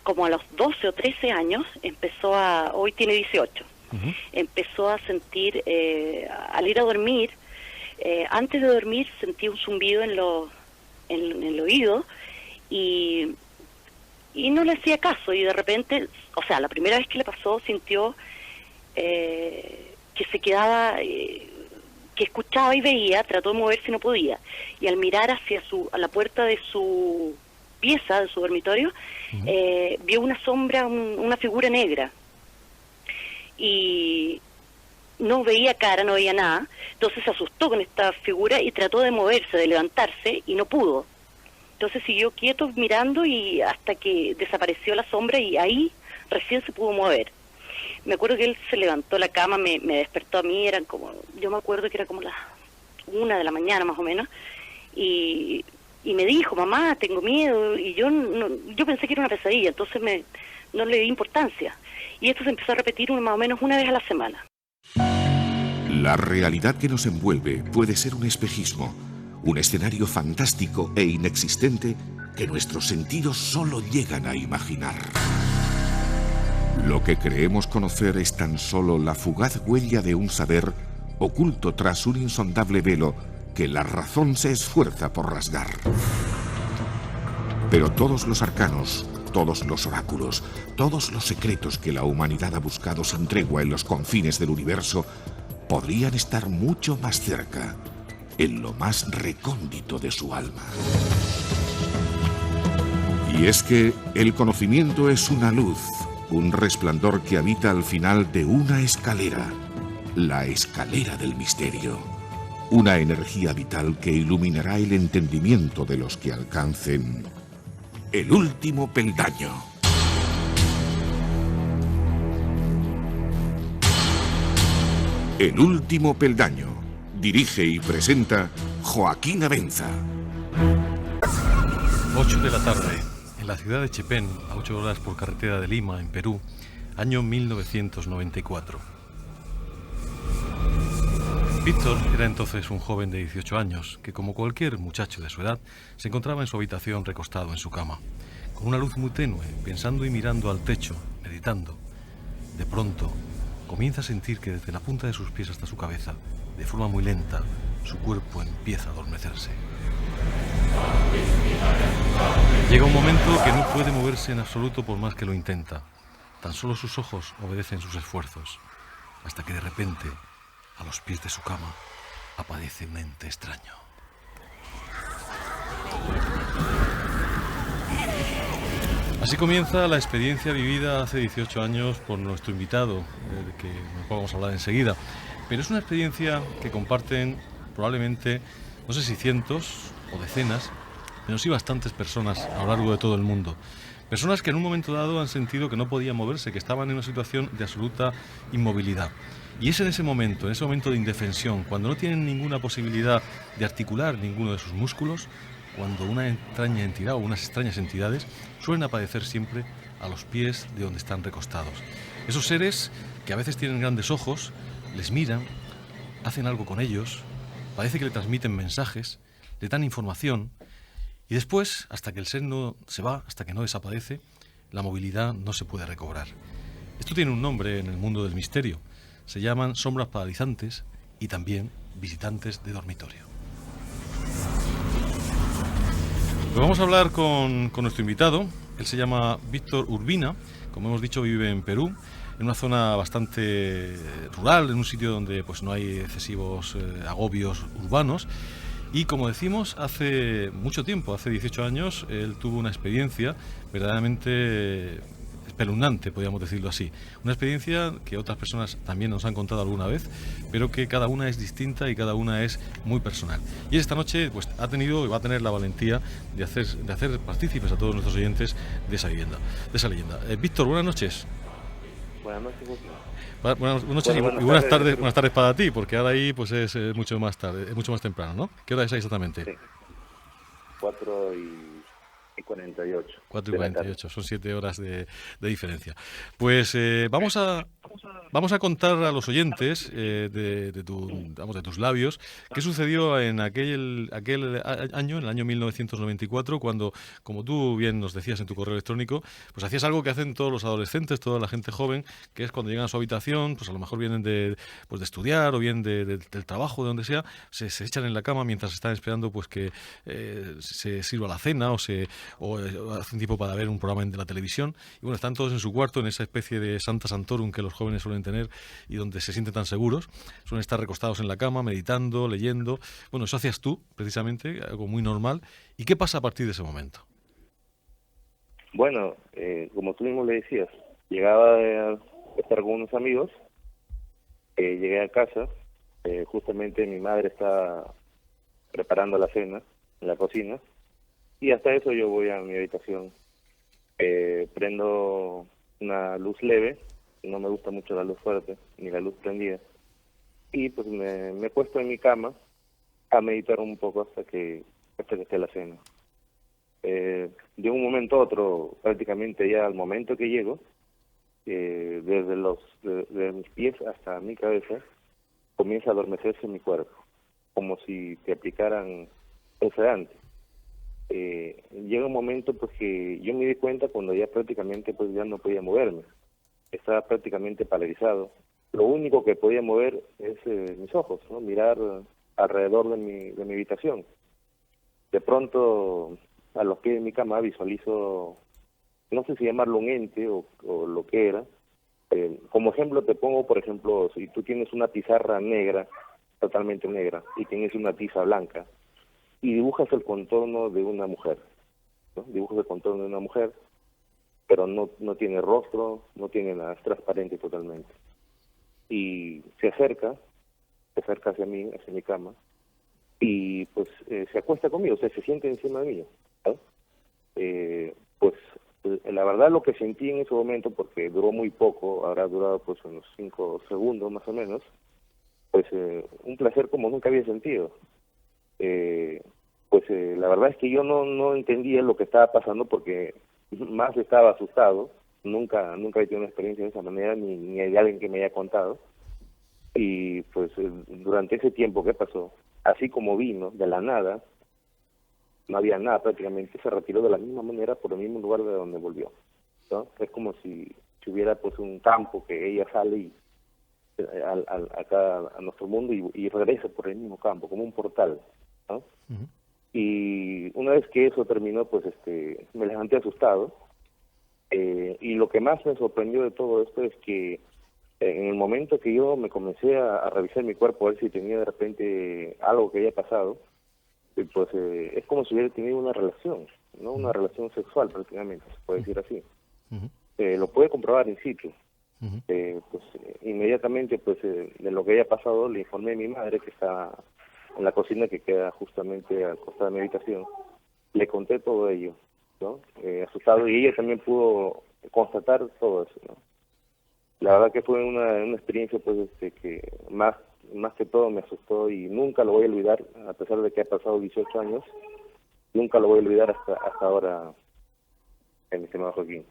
como a los 12 o 13 años, hoy tiene 18, empezó a sentir, al ir a dormir, antes de dormir sentía un zumbido en el oído y no le hacía caso, y de repente, o sea, la primera vez que le pasó sintió que se quedaba, que escuchaba y veía, trató de moverse y no podía, y al mirar a la puerta de su pieza, de su dormitorio, vio una sombra, una figura negra, y no veía cara, no veía nada. Entonces se asustó con esta figura y trató de moverse, de levantarse, y no pudo. Entonces siguió quieto mirando y hasta que desapareció la sombra, y ahí recién se pudo mover. Me acuerdo que él se levantó de la cama, me despertó a mí, yo me acuerdo que era como las 1 de la mañana más o menos, y me dijo: mamá, tengo miedo, y yo pensé que era una pesadilla, entonces no le di importancia. Y esto se empezó a repetir más o menos una vez a la semana. La realidad que nos envuelve puede ser un espejismo, un escenario fantástico e inexistente que nuestros sentidos solo llegan a imaginar. Lo que creemos conocer es tan solo la fugaz huella de un saber oculto tras un insondable velo que la razón se esfuerza por rasgar. Pero todos los arcanos, todos los oráculos, todos los secretos que la humanidad ha buscado sin tregua en los confines del universo podrían estar mucho más cerca, en lo más recóndito de su alma. Y es que el conocimiento es una luz, un resplandor que habita al final de una escalera, la escalera del misterio, una energía vital que iluminará el entendimiento de los que alcancen el último peldaño. El último peldaño. Dirige y presenta Joaquín Abenza. 8 de la tarde, en la ciudad de Chepén, a 8 horas por carretera de Lima, en Perú, año 1994. Víctor era entonces un joven de 18 años, que como cualquier muchacho de su edad, se encontraba en su habitación recostado en su cama, con una luz muy tenue, pensando y mirando al techo, meditando. De pronto, comienza a sentir que desde la punta de sus pies hasta su cabeza, de forma muy lenta, su cuerpo empieza a adormecerse. Llega un momento que no puede moverse en absoluto por más que lo intenta. Tan solo sus ojos obedecen sus esfuerzos, hasta que de repente, a los pies de su cama, aparece un ente extraño. Así comienza la experiencia vivida hace 18 años por nuestro invitado, del que vamos a hablar enseguida. Pero es una experiencia que comparten probablemente, no sé si cientos o decenas, pero sí bastantes personas a lo largo de todo el mundo. Personas que en un momento dado han sentido que no podían moverse, que estaban en una situación de absoluta inmovilidad. Y es en ese momento de indefensión, cuando no tienen ninguna posibilidad de articular ninguno de sus músculos, cuando una extraña entidad o unas extrañas entidades suelen aparecer siempre a los pies de donde están recostados. Esos seres que a veces tienen grandes ojos, les miran, hacen algo con ellos, parece que le transmiten mensajes, le dan información, y después, hasta que el ser no se va, hasta que no desaparece, la movilidad no se puede recobrar. Esto tiene un nombre en el mundo del misterio. Se llaman sombras paralizantes y también visitantes de dormitorio. Pues vamos a hablar con nuestro invitado. Él se llama Víctor Urbina. Como hemos dicho, vive en Perú, en una zona bastante rural, en un sitio donde pues no hay excesivos agobios urbanos. Y como decimos, hace mucho tiempo, hace 18 años, él tuvo una experiencia verdaderamente espeluznante, podríamos decirlo así. Una experiencia que otras personas también nos han contado alguna vez, pero que cada una es distinta y cada una es muy personal. Y esta noche pues ha tenido y va a tener la valentía de hacer partícipes a todos nuestros oyentes de esa leyenda. Víctor, buenas noches. Buenas noches, Joaquín. Buenas noches y buenas tardes para ti, porque ahora ahí pues es mucho más tarde, es mucho más temprano, ¿no? ¿Qué hora es ahí exactamente? Sí. 4:48. 4:48, son 7 horas de diferencia. Pues vamos a Vamos a contar a los oyentes de tus labios qué sucedió en aquel año, en el año 1994, cuando, como tú bien nos decías en tu correo electrónico, pues hacías algo que hacen todos los adolescentes, toda la gente joven, que es cuando llegan a su habitación, pues a lo mejor vienen de estudiar o bien del trabajo, de donde sea, se echan en la cama mientras están esperando pues que se sirva la cena o hacen tiempo para ver un programa de la televisión. Y bueno, están todos en su cuarto, en esa especie de Santa Santorum que los jóvenes suelen tener y donde se sienten tan seguros. Suelen estar recostados en la cama, meditando, leyendo. Bueno, eso hacías tú, precisamente, algo muy normal. ¿Y qué pasa a partir de ese momento? Bueno, como tú mismo le decías, llegaba a estar con unos amigos, llegué a casa, justamente mi madre está preparando la cena en la cocina, y hasta eso yo voy a mi habitación, prendo una luz leve, no me gusta mucho la luz fuerte, ni la luz prendida, y pues me he puesto en mi cama a meditar un poco hasta que esté la cena. De un momento a otro, prácticamente ya al momento que llego, desde mis pies hasta mi cabeza, comienza a adormecerse mi cuerpo, como si te aplicaran el sedante. Llega un momento pues que yo me di cuenta cuando ya prácticamente pues ya no podía moverme, estaba prácticamente paralizado. Lo único que podía mover es mis ojos, ¿no? Mirar alrededor de mi habitación. De pronto, a los pies de mi cama visualizo, no sé si llamarlo un ente o lo que era. Como ejemplo te pongo, por ejemplo, si tú tienes una pizarra negra, totalmente negra, y tienes una tiza blanca, y dibujas el contorno de una mujer, ¿no? Dibujas el contorno de una mujer, pero no tiene rostro, no tiene nada, es transparente totalmente. Y se acerca hacia mí, hacia mi cama, y pues se acuesta conmigo, o sea, se siente encima de mí, ¿sabes? Pues la verdad lo que sentí en ese momento, porque duró muy poco, habrá durado pues unos 5 segundos más o menos, pues un placer como nunca había sentido. La verdad es que yo no entendía lo que estaba pasando porque más estaba asustado, nunca he tenido una experiencia de esa manera, ni hay alguien que me haya contado, y pues durante ese tiempo que pasó, así como vino, de la nada, no había nada prácticamente, se retiró de la misma manera por el mismo lugar de donde volvió, ¿no? Es como si hubiera pues un campo que ella sale y acá a nuestro mundo y regresa por el mismo campo, como un portal, ¿no? Uh-huh. Y una vez que eso terminó, pues me levanté asustado, y lo que más me sorprendió de todo esto es que en el momento que yo me comencé a revisar mi cuerpo a ver si tenía de repente algo que haya pasado, pues es como si hubiera tenido una relación, ¿no? Una relación sexual prácticamente, se puede decir así. Uh-huh. Lo puede comprobar in situ. Uh-huh. Inmediatamente pues de lo que haya pasado le informé a mi madre, que está en la cocina que queda justamente al costado de mi habitación. Le conté todo ello, ¿no? Asustado, y ella también pudo constatar todo eso, ¿no? La verdad que fue una experiencia pues que más que todo me asustó y nunca lo voy a olvidar, a pesar de que ha pasado 18 años, nunca lo voy a olvidar hasta ahora, en mi estimado Joaquín.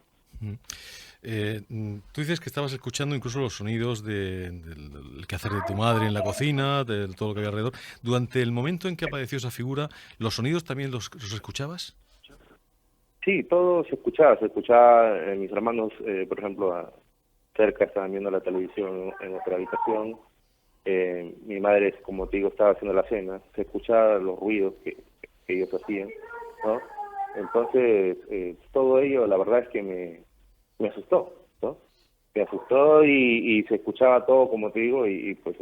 Tú dices que estabas escuchando incluso los sonidos del quehacer de tu madre en la cocina, de todo lo que había alrededor. Durante el momento en que apareció esa figura, ¿los sonidos también los escuchabas? Sí, todo se escuchaba. Mis hermanos, por ejemplo, cerca estaban viendo la televisión en otra habitación. Mi madre, como te digo, estaba haciendo la cena. Se escuchaban los ruidos que ellos hacían, ¿no? Entonces, todo ello, la verdad es que me asustó, ¿no? Me asustó y se escuchaba todo, como te digo, y pues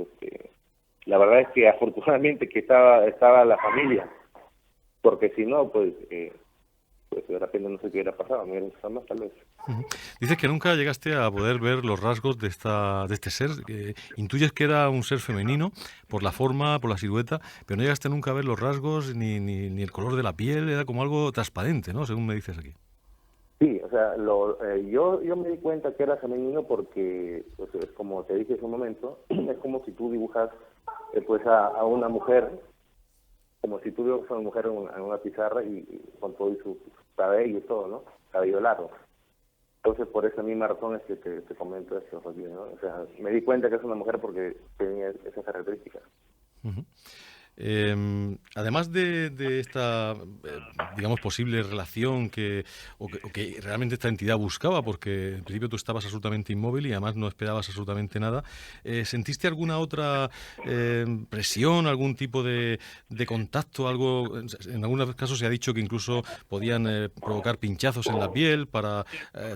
la verdad es que afortunadamente que estaba la familia, porque si no, pues de repente no sé qué hubiera pasado, me hubiera asustado más tal vez. Uh-huh. Dices que nunca llegaste a poder ver los rasgos de este ser, que intuyes que era un ser femenino por la forma, por la silueta, pero no llegaste nunca a ver los rasgos ni el color de la piel, era como algo transparente, ¿no? Según me dices aquí. Sí, o sea, yo me di cuenta que era femenino porque, pues, es como te dije hace un momento, es como si tú dibujas pues a una mujer, como si tú dibujas a una mujer en una pizarra y con todo su cabello y todo, ¿no? Cabello largo. Entonces, por esa misma razón es que te comento esto, Joaquín, ¿no? O sea, me di cuenta que es una mujer porque tenía esas características. Ujú. Además de esta, digamos, posible relación o que realmente esta entidad buscaba, porque en principio tú estabas absolutamente inmóvil y además no esperabas absolutamente nada, ¿sentiste alguna otra presión, algún tipo de contacto? Algo, en algunos casos se ha dicho que incluso podían provocar pinchazos en la piel para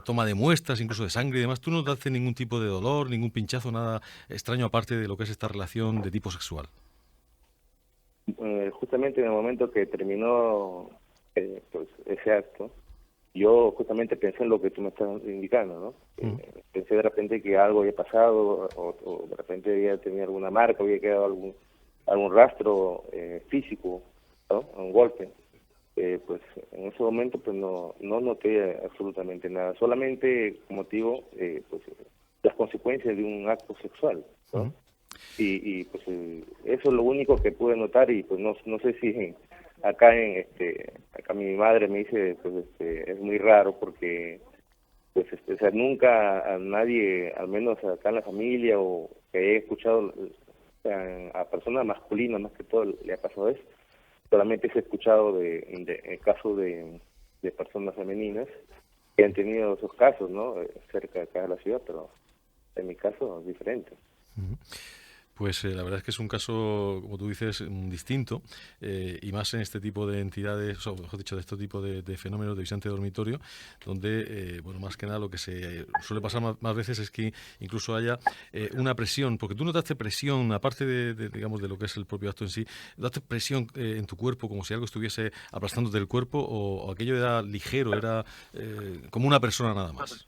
toma de muestras, incluso de sangre y demás. ¿Tú no notaste ningún tipo de dolor, ningún pinchazo, nada extraño aparte de lo que es esta relación de tipo sexual? Justamente en el momento que terminó pues ese acto, yo justamente pensé en lo que tú me estás indicando, ¿no? Pensé de repente que algo había pasado o de repente había tenido alguna marca, había quedado algún rastro físico, ¿no? Un golpe. Pues en ese momento pues no noté absolutamente nada, solamente, como te digo, pues las consecuencias de un acto sexual, ¿no? Y pues eso es lo único que pude notar, y pues no sé si acá mi madre me dice, pues es muy raro porque pues o sea, nunca a nadie, al menos acá en la familia o que haya escuchado a personas masculinas más que todo le ha pasado eso. Solamente se ha escuchado de casos de personas femeninas que han tenido esos casos, ¿no? Cerca de acá de la ciudad, pero en mi caso es diferente. Pues la verdad es que es un caso, como tú dices, distinto, y más en este tipo de entidades, o mejor dicho, de este tipo de fenómenos de visitante de dormitorio, donde, bueno, más que nada lo que se suele pasar más veces es que incluso haya una presión, porque tú notaste presión, aparte digamos, de lo que es el propio acto en sí, notaste presión en tu cuerpo, como si algo estuviese aplastándote el cuerpo, o aquello era ligero, era como una persona nada más.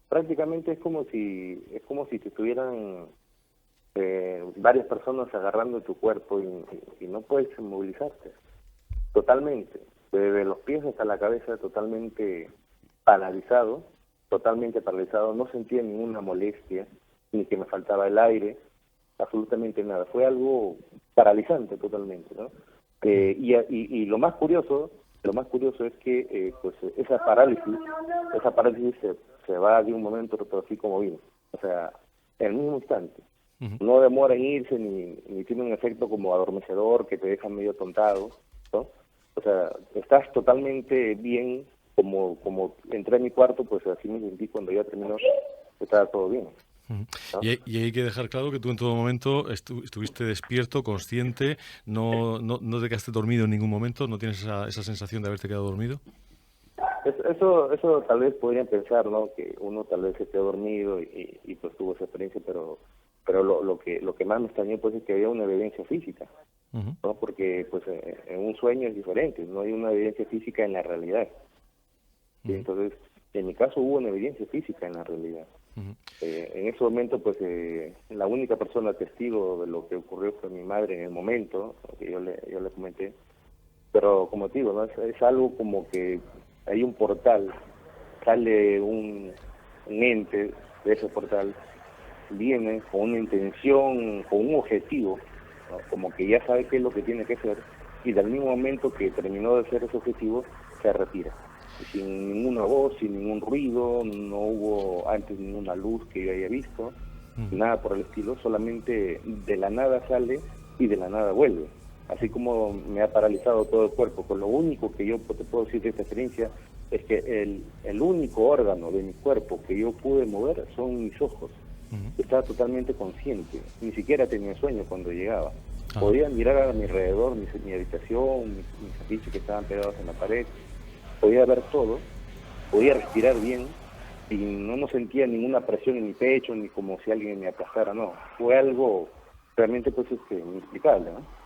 Prácticamente es como si te estuvieran varias personas agarrando tu cuerpo y no puedes movilizarte totalmente, desde los pies hasta la cabeza, totalmente paralizado, no sentía ninguna molestia, ni que me faltaba el aire, absolutamente nada, fue algo paralizante totalmente, ¿no? Y lo más curioso es que pues esa parálisis se va de un momento a otro, así como vino, o sea, en el mismo instante. No demora en irse ni tiene un efecto como adormecedor que te deja medio tontado, ¿no? O sea, estás totalmente bien, como entré a mi cuarto, pues así me sentí cuando ya terminó, estaba todo bien, ¿no? Y hay que dejar claro que tú en todo momento estuviste despierto, consciente, no te quedaste dormido en ningún momento, no tienes esa sensación de haberte quedado dormido. Eso tal vez podrían pensar, ¿no? Que uno tal vez se quedó dormido y pues tuvo esa experiencia, pero lo que más me extrañó pues es que había una evidencia física, ¿no? Porque pues en un sueño es diferente, no hay una evidencia física en la realidad. Y entonces, en mi caso hubo una evidencia física en la realidad. En ese momento pues la única persona testigo de lo que ocurrió fue mi madre en el momento, que yo le comenté, pero como te digo, ¿no? Es algo como que hay un portal, sale un ente de ese portal, viene con una intención, con un objetivo, ¿no? Como que ya sabe qué es lo que tiene que hacer, y del mismo momento que terminó de hacer ese objetivo, se retira. Sin ninguna voz, sin ningún ruido, no hubo antes ninguna luz que yo haya visto, nada por el estilo, solamente de la nada sale y de la nada vuelve. Así como me ha paralizado todo el cuerpo, con lo único que yo te puedo decir de esta experiencia es que el único órgano de mi cuerpo que yo pude mover son mis ojos. Estaba totalmente consciente, ni siquiera tenía sueño cuando llegaba. Podía mirar a mi alrededor, mi habitación, mis afiches que estaban pegados en la pared, podía ver todo, podía respirar bien y no sentía ninguna presión en mi pecho, ni como si alguien me aplastara, no. Fue algo realmente pues inexplicable, ¿no?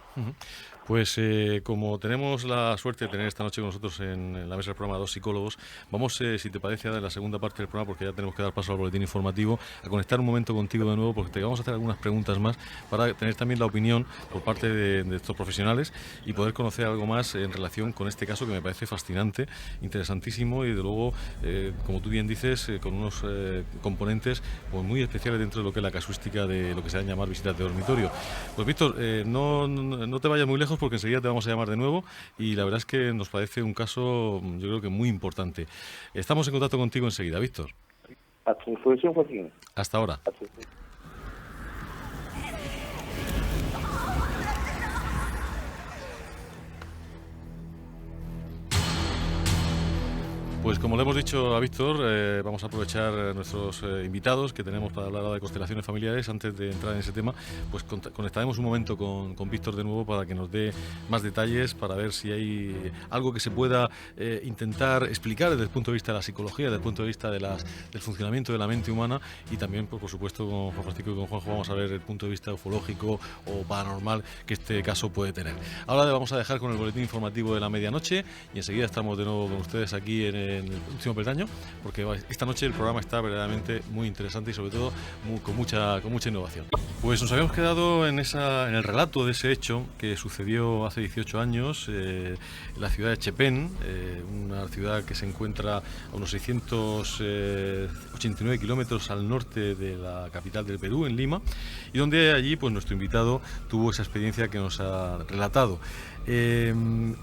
Pues como tenemos la suerte de tener esta noche con nosotros en la mesa del programa dos psicólogos, vamos, si te parece, a la segunda parte del programa, porque ya tenemos que dar paso al boletín informativo, a conectar un momento contigo de nuevo, porque te vamos a hacer algunas preguntas más para tener también la opinión por parte de estos profesionales y poder conocer algo más en relación con este caso que me parece fascinante, interesantísimo y de luego, como tú bien dices, con unos componentes pues, muy especiales dentro de lo que es la casuística de lo que se va a llamar visitas de dormitorio. Pues Víctor, no te vayas muy lejos, porque enseguida te vamos a llamar de nuevo y la verdad es que nos parece un caso, yo creo que muy importante. Estamos en contacto contigo enseguida, Víctor. A tu disposición, Joaquín. Hasta ahora. A tu disposición. Pues como le hemos dicho a Víctor, vamos a aprovechar nuestros invitados que tenemos para hablar ahora de constelaciones familiares. Antes de entrar en ese tema, pues conectaremos un momento con Víctor de nuevo para que nos dé más detalles, para ver si hay algo que se pueda intentar explicar desde el punto de vista de la psicología, desde el punto de vista del funcionamiento de la mente humana, y también, pues, por supuesto, con Juan Francisco y con Juanjo vamos a ver el punto de vista ufológico o paranormal que este caso puede tener. Ahora le vamos a dejar con el boletín informativo de la medianoche y enseguida estamos de nuevo con ustedes aquí en el último peldaño, porque esta noche el programa está verdaderamente muy interesante y sobre todo con mucha innovación. Pues nos habíamos quedado en el relato de ese hecho que sucedió hace 18 años en la ciudad de Chepén, una ciudad que se encuentra a unos 689 kilómetros al norte de la capital del Perú, en Lima, y donde allí pues nuestro invitado tuvo esa experiencia que nos ha relatado.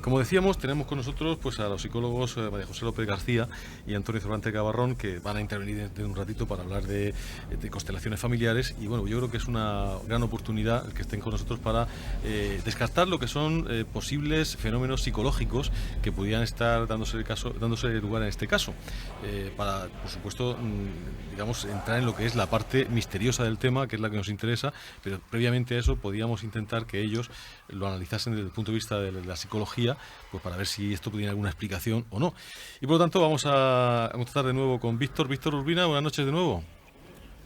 Como decíamos, tenemos con nosotros pues a los psicólogos María José López García y Antonio Cervantes Gavarrón, que van a intervenir dentro de un ratito para hablar de constelaciones familiares. Y bueno, yo creo que es una gran oportunidad el que estén con nosotros para descartar lo que son posibles fenómenos psicológicos que pudieran estar dándose lugar en este caso, para, por supuesto, digamos, entrar en lo que es la parte misteriosa del tema, que es la que nos interesa, pero previamente a eso podíamos intentar que ellos lo analizasen desde el punto de vista de la psicología, pues para ver si esto pudiera alguna explicación o no. Y por lo tanto vamos a contactar de nuevo con Víctor Urbina. Buenas noches de nuevo.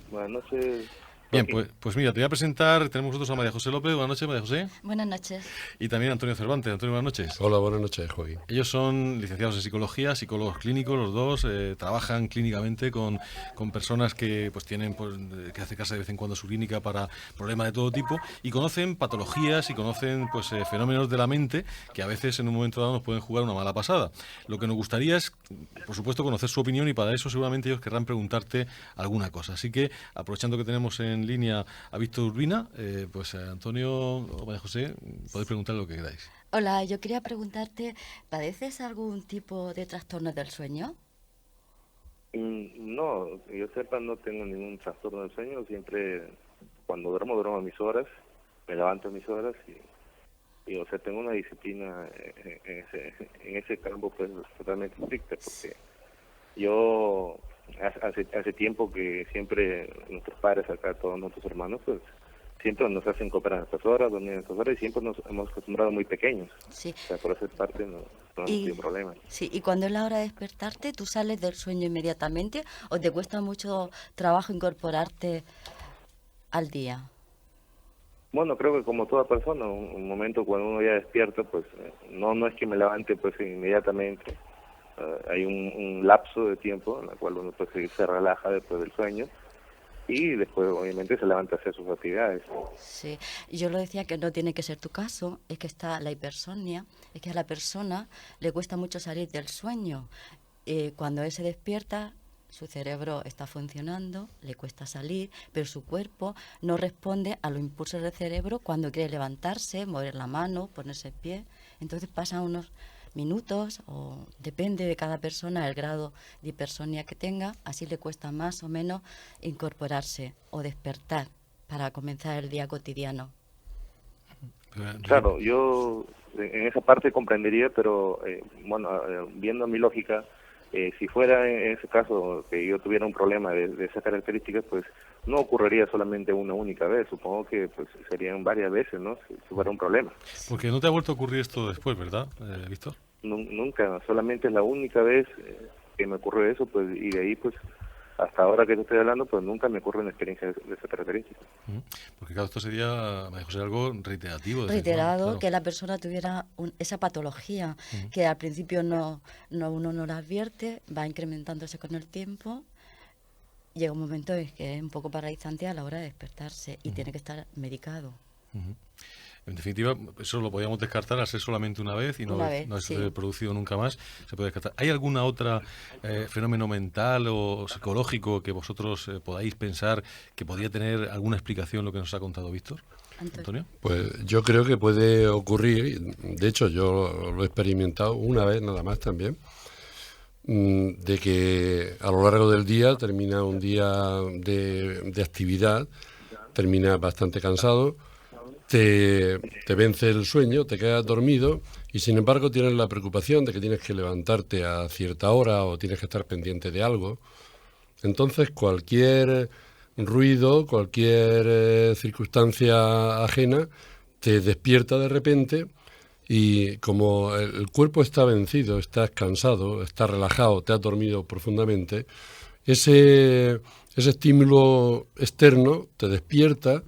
Buenas noches. Bien, pues mira, te voy a presentar. Tenemos nosotros a María José López. Buenas noches, María José. Buenas noches. Y también a Antonio Cervantes. Antonio, buenas noches. Hola, buenas noches, Joaquín. Ellos son licenciados en psicología, psicólogos clínicos, los dos. Trabajan clínicamente con personas que pues tienen que acercarse de vez en cuando a su clínica para problemas de todo tipo, y conocen patologías y conocen pues fenómenos de la mente que a veces en un momento dado nos pueden jugar una mala pasada. Lo que nos gustaría es, por supuesto, conocer su opinión, y para eso seguramente ellos querrán preguntarte alguna cosa. Así que, aprovechando que tenemos en línea a Víctor Urbina, pues Antonio o María José, podéis preguntar lo que queráis. Hola, yo quería preguntarte, ¿padeces algún tipo de trastorno del sueño? No, que yo sepa, no tengo ningún trastorno del sueño. Siempre, cuando duermo a mis horas, me levanto a mis horas y o sea, tengo una disciplina en ese campo pues totalmente estricta, porque yo hace tiempo que siempre nuestros padres acá, todos nuestros hermanos, pues siempre nos hacen cooperar a estas horas, dormir a estas horas, y siempre nos hemos acostumbrado muy pequeños. Sí. O sea, por esa parte no hay problema. Sí, y cuando es la hora de despertarte, ¿tú sales del sueño inmediatamente o te cuesta mucho trabajo incorporarte al día? Bueno, creo que como toda persona, un momento cuando uno ya despierta, pues no es que me levante pues inmediatamente. Hay un lapso de tiempo en el cual uno pues se relaja después del sueño y después obviamente se levanta a hacer sus actividades. Sí, yo lo decía que no tiene que ser tu caso, es que está la hipersomnia, es que a la persona le cuesta mucho salir del sueño. Cuando él se despierta, su cerebro está funcionando, le cuesta salir, pero su cuerpo no responde a los impulsos del cerebro cuando quiere levantarse, mover la mano, ponerse en pie. Entonces pasan unos minutos, o depende de cada persona el grado de hipersomnia que tenga, así le cuesta más o menos incorporarse o despertar para comenzar el día cotidiano. Claro, yo en esa parte comprendería, pero viendo mi lógica, si fuera en ese caso que yo tuviera un problema de esas características, pues no ocurriría solamente una única vez. Supongo que pues serían varias veces, ¿no? Si fuera un problema. Porque no te ha vuelto a ocurrir esto después, ¿verdad, Víctor? Nunca, solamente es la única vez que me ocurrió eso, pues, y de ahí pues hasta ahora que te estoy hablando, pues nunca me ocurre una experiencia de esa característica. Porque claro, esto sería, María José, algo reiterativo. Reiterado, claro. Que la persona tuviera esa patología, que al principio uno no la advierte, va incrementándose con el tiempo. Llega un momento en que es un poco paralizante a la hora de despertarse y tiene que estar medicado. En definitiva, eso lo podíamos descartar al ser solamente una vez y no haberse producido nunca más. Se puede descartar. ¿Hay alguna otra fenómeno mental o psicológico que vosotros podáis pensar que podría tener alguna explicación lo que nos ha contado Víctor? ¿Antonio? Pues yo creo que puede ocurrir, de hecho yo lo he experimentado una vez nada más también, de que a lo largo del día termina un día de actividad, termina bastante cansado, te vence el sueño, te quedas dormido y sin embargo tienes la preocupación de que tienes que levantarte a cierta hora o tienes que estar pendiente de algo. Entonces cualquier ruido, cualquier circunstancia ajena te despierta de repente y como el cuerpo está vencido, estás cansado, estás relajado, te has dormido profundamente, ese estímulo externo te despierta,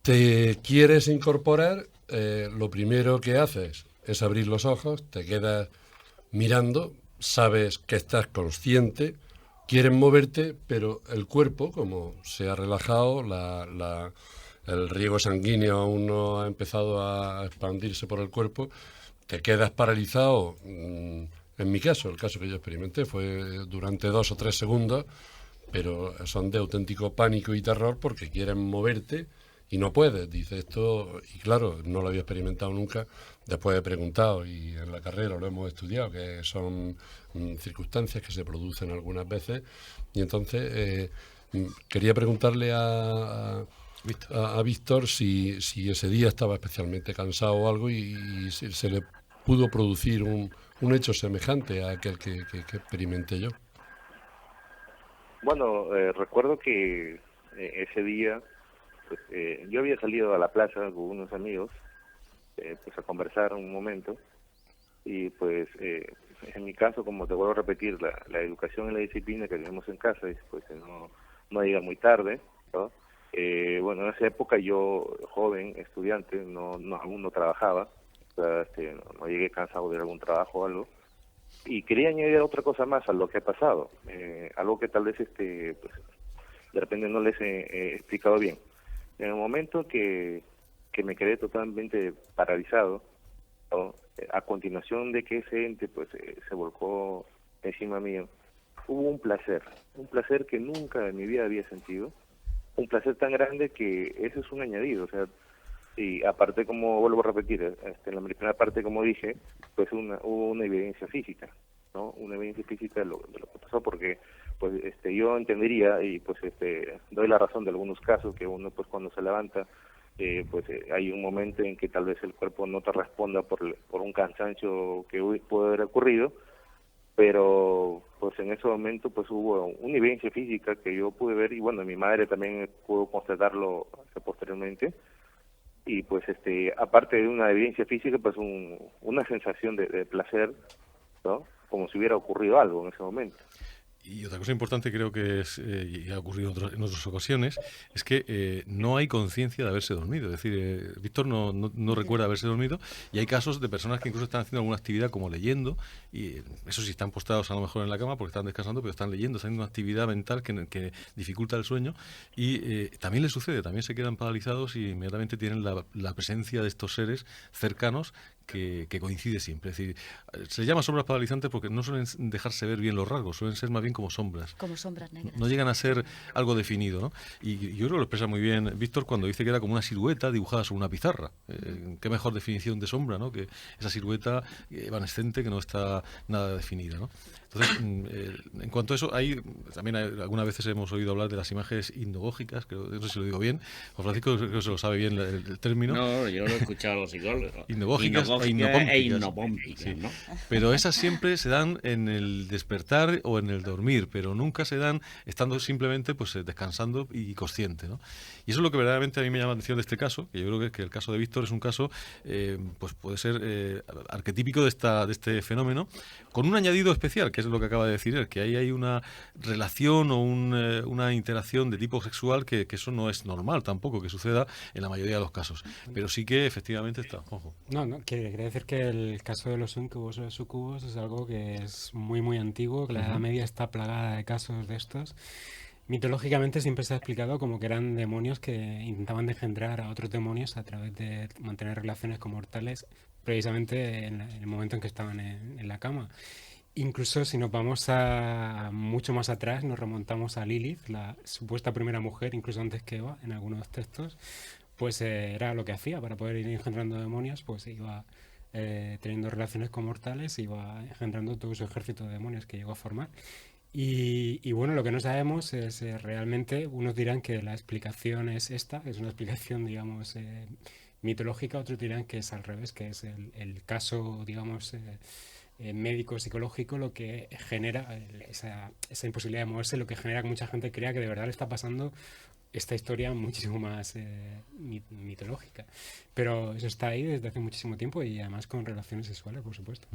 te quieres incorporar, lo primero que haces es abrir los ojos, te quedas mirando, sabes que estás consciente, quieres moverte, pero el cuerpo, como se ha relajado, el riego sanguíneo aún no ha empezado a expandirse por el cuerpo, te quedas paralizado. En mi caso, el caso que yo experimenté fue durante 2 o 3 segundos, pero son de auténtico pánico y terror porque quieres moverte y no puedes, dice esto, y claro, no lo había experimentado nunca, después he preguntado y en la carrera lo hemos estudiado, que son circunstancias que se producen algunas veces, y entonces quería preguntarle a Víctor si ese día estaba especialmente cansado o algo y si se le pudo producir un hecho semejante a aquel que experimenté yo. Bueno, recuerdo que ese día pues, yo había salido a la plaza con unos amigos pues a conversar un momento y pues en mi caso, como te vuelvo a repetir, la educación y la disciplina que tenemos en casa es pues no llega muy tarde, ¿no? Bueno, en esa época yo, joven, estudiante, aún no trabajaba, o sea, no llegué cansado de algún trabajo o algo, y quería añadir otra cosa más a lo que ha pasado, algo que tal vez pues, de repente no les he explicado bien. En el momento que me quedé totalmente paralizado, ¿no? A continuación de que ese ente pues se volcó encima mío, hubo un placer que nunca en mi vida había sentido, un placer tan grande que eso es un añadido, o sea, y aparte, como vuelvo a repetir, en la primera parte, como dije, pues hubo una evidencia física, ¿no? Una evidencia física de lo que pasó, porque pues yo entendería y pues doy la razón de algunos casos que uno pues cuando se levanta hay un momento en que tal vez el cuerpo no te responda por un cansancio que puede haber ocurrido, pero pues en ese momento pues hubo una evidencia física que yo pude ver y bueno, mi madre también pudo constatarlo posteriormente y pues aparte de una evidencia física pues una sensación de placer, ¿no? Como si hubiera ocurrido algo en ese momento. Y otra cosa importante creo que es, y ha ocurrido en otras ocasiones, es que no hay conciencia de haberse dormido. Es decir, Víctor no recuerda haberse dormido y hay casos de personas que incluso están haciendo alguna actividad como leyendo, y eso sí están postrados a lo mejor en la cama porque están descansando, pero están leyendo, están haciendo una actividad mental que dificulta el sueño y también les sucede, también se quedan paralizados y inmediatamente tienen la presencia de estos seres cercanos que coincide siempre. Es decir, se llama sombras paralizantes porque no suelen dejarse ver bien los rasgos, suelen ser más bien como sombras. Como sombras negras. No llegan a ser algo definido, ¿no? Y yo creo que lo expresa muy bien Víctor cuando dice que era como una silueta dibujada sobre una pizarra. Qué mejor definición de sombra, ¿no? Que esa silueta evanescente que no está nada definida, ¿no? Entonces, en cuanto a eso, algunas veces hemos oído hablar de las imágenes hipnagógicas, no sé si lo digo bien. Juan Francisco creo que se lo sabe bien el término. No, yo lo he escuchado a los psicólogos. Hipnagógicas e hipnopómpicas, sí. ¿no? Pero esas siempre se dan en el despertar o en el dormir, pero nunca se dan estando simplemente pues descansando y consciente, ¿no? Y eso es lo que verdaderamente a mí me llama la atención de este caso, que yo creo que el caso de Víctor es un caso, pues puede ser arquetípico de este fenómeno, con un añadido especial, que es lo que acaba de decir él, que ahí hay una relación o una interacción de tipo sexual que eso no es normal tampoco que suceda en la mayoría de los casos, pero sí que efectivamente está. Ojo. No, quería decir que el caso de los incubos o de sucubos es algo que es muy muy antiguo, que la Edad Media está plagada de casos de estos Mitológicamente siempre se ha explicado como que eran demonios que intentaban engendrar a otros demonios a través de mantener relaciones con mortales, precisamente en el momento en que estaban en la cama. Incluso si nos vamos a mucho más atrás, nos remontamos a Lilith, la supuesta primera mujer, incluso antes que Eva, en algunos textos, pues era lo que hacía para poder ir engendrando demonios, pues iba teniendo relaciones con mortales, iba engendrando todo su ejército de demonios que llegó a formar. Y bueno, lo que no sabemos es realmente, unos dirán que la explicación es esta, es una explicación, digamos, mitológica, otros dirán que es al revés, que es el caso, digamos, médico, psicológico, lo que genera esa imposibilidad de moverse, lo que genera que mucha gente crea que de verdad le está pasando esta historia muchísimo más mitológica. Pero eso está ahí desde hace muchísimo tiempo y además con relaciones sexuales, por supuesto.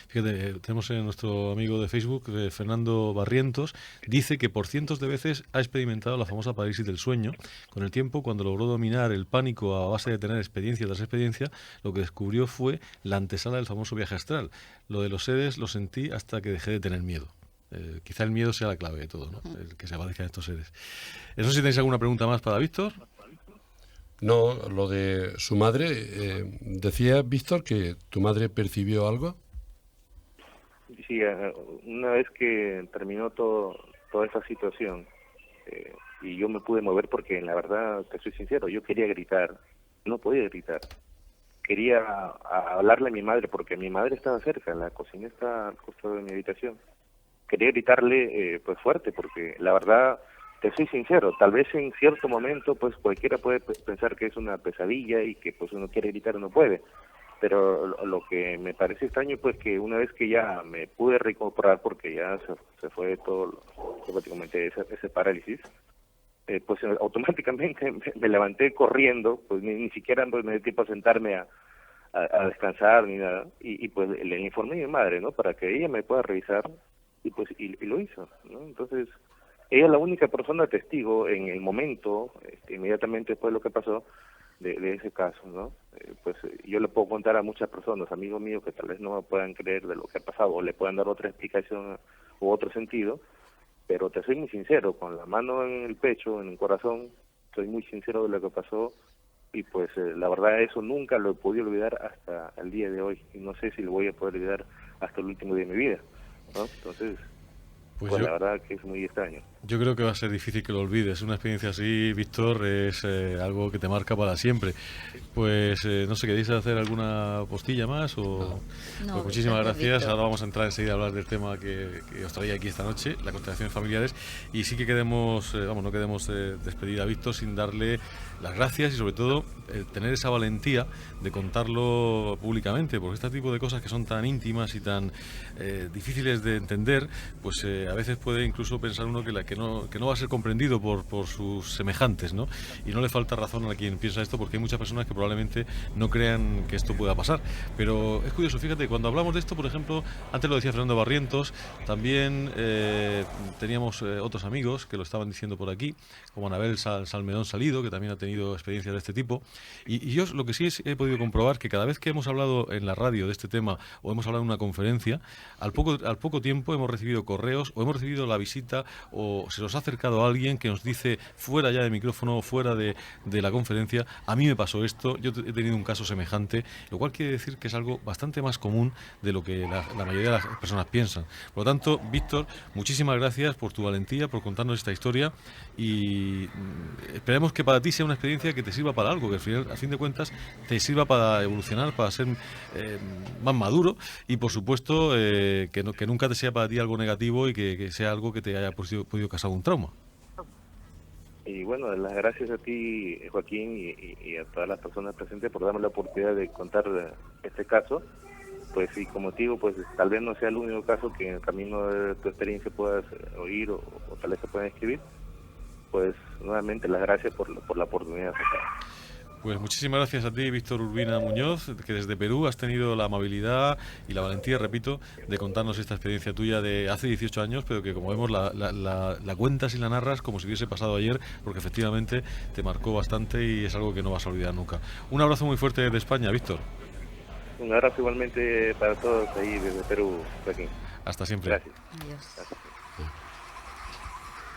Fíjate, tenemos nuestro amigo de Facebook, Fernando Barrientos, dice que por cientos de veces ha experimentado la famosa parálisis del sueño. Con el tiempo, cuando logró dominar el pánico a base de tener experiencia tras experiencia, lo que descubrió fue la antesala del famoso viaje astral. Lo de los seres lo sentí hasta que dejé de tener miedo. Quizá el miedo sea la clave de todo, ¿no? El que se aparezcan estos seres. No sé si tenéis alguna pregunta más para Víctor. No, lo de su madre, decía Víctor que tu madre percibió algo. Sí, una vez que terminó toda esa situación y yo me pude mover porque la verdad, te soy sincero, yo quería gritar, no podía gritar. Quería hablarle a mi madre porque mi madre estaba cerca, la cocina está al costado de mi habitación. Quería gritarle pues fuerte porque la verdad, te soy sincero, tal vez en cierto momento pues cualquiera puede pensar que es una pesadilla y que pues uno quiere gritar no puede, pero lo que me parece extraño pues que una vez que ya me pude recuperar porque ya se fue todo prácticamente ese parálisis, pues automáticamente me levanté corriendo, pues ni siquiera me dio tiempo a sentarme a descansar ni nada, y pues le informé a mi madre, ¿no? Para que ella me pueda revisar y pues y lo hizo, ¿no? Entonces ella es la única persona testigo en el momento, inmediatamente después de lo que pasó de ese caso, ¿no? Pues yo le puedo contar a muchas personas, amigos míos, que tal vez no me puedan creer de lo que ha pasado o le puedan dar otra explicación u otro sentido, pero te soy muy sincero, con la mano en el pecho, en el corazón, soy muy sincero de lo que pasó y pues la verdad eso nunca lo he podido olvidar hasta el día de hoy y no sé si lo voy a poder olvidar hasta el último día de mi vida, ¿no? Entonces, pues la verdad que es muy extraño. Yo creo que va a ser difícil que lo olvides. Una experiencia así, Víctor, es algo que te marca para siempre. Pues no sé, ¿queréis hacer alguna postilla más? O... No, pues muchísimas gracias. Víctor. Ahora vamos a entrar enseguida a hablar del tema que os traía aquí esta noche, las constelaciones familiares. Y sí que queremos, no queremos despedir a Víctor sin darle las gracias y sobre todo tener esa valentía de contarlo públicamente, porque este tipo de cosas que son tan íntimas y tan difíciles de entender, pues a veces puede incluso pensar uno que no va a ser comprendido por sus semejantes, ¿no? Y no le falta razón a quien piensa esto, porque hay muchas personas que probablemente no crean que esto pueda pasar. Pero es curioso, fíjate, cuando hablamos de esto, por ejemplo, antes lo decía Fernando Barrientos, también teníamos otros amigos que lo estaban diciendo por aquí, como Anabel Salmedón Salido, que también ha tenido experiencias de este tipo. Y yo lo que sí he podido comprobar que cada vez que hemos hablado en la radio de este tema o hemos hablado en una conferencia, al poco tiempo hemos recibido correos o hemos recibido la visita o se nos ha acercado alguien que nos dice fuera ya de micrófono, fuera de la conferencia, a mí me pasó esto, yo he tenido un caso semejante, lo cual quiere decir que es algo bastante más común de lo que la mayoría de las personas piensan. Por lo tanto, Víctor, muchísimas gracias por tu valentía, por contarnos esta historia y esperemos que para ti sea una experiencia que te sirva para algo, que al fin de cuentas te sirva para evolucionar, para ser más maduro y por supuesto que nunca te sea para ti algo negativo y que sea algo que te haya podido causar un trauma. Y bueno, las gracias a ti, Joaquín, y a todas las personas presentes por darme la oportunidad de contar este caso. Pues y como te digo, pues tal vez no sea el único caso que en el camino de tu experiencia puedas oír o tal vez se puedan escribir. Pues nuevamente las gracias por la oportunidad. Pues muchísimas gracias a ti, Víctor Urbina Muñoz, que desde Perú has tenido la amabilidad y la valentía, repito, de contarnos esta experiencia tuya de hace 18 años, pero que como vemos la cuentas y la narras como si hubiese pasado ayer, porque efectivamente te marcó bastante y es algo que no vas a olvidar nunca. Un abrazo muy fuerte desde España, Víctor. Un abrazo igualmente para todos ahí desde Perú, Joaquín. Hasta siempre. Gracias. Adiós. Gracias.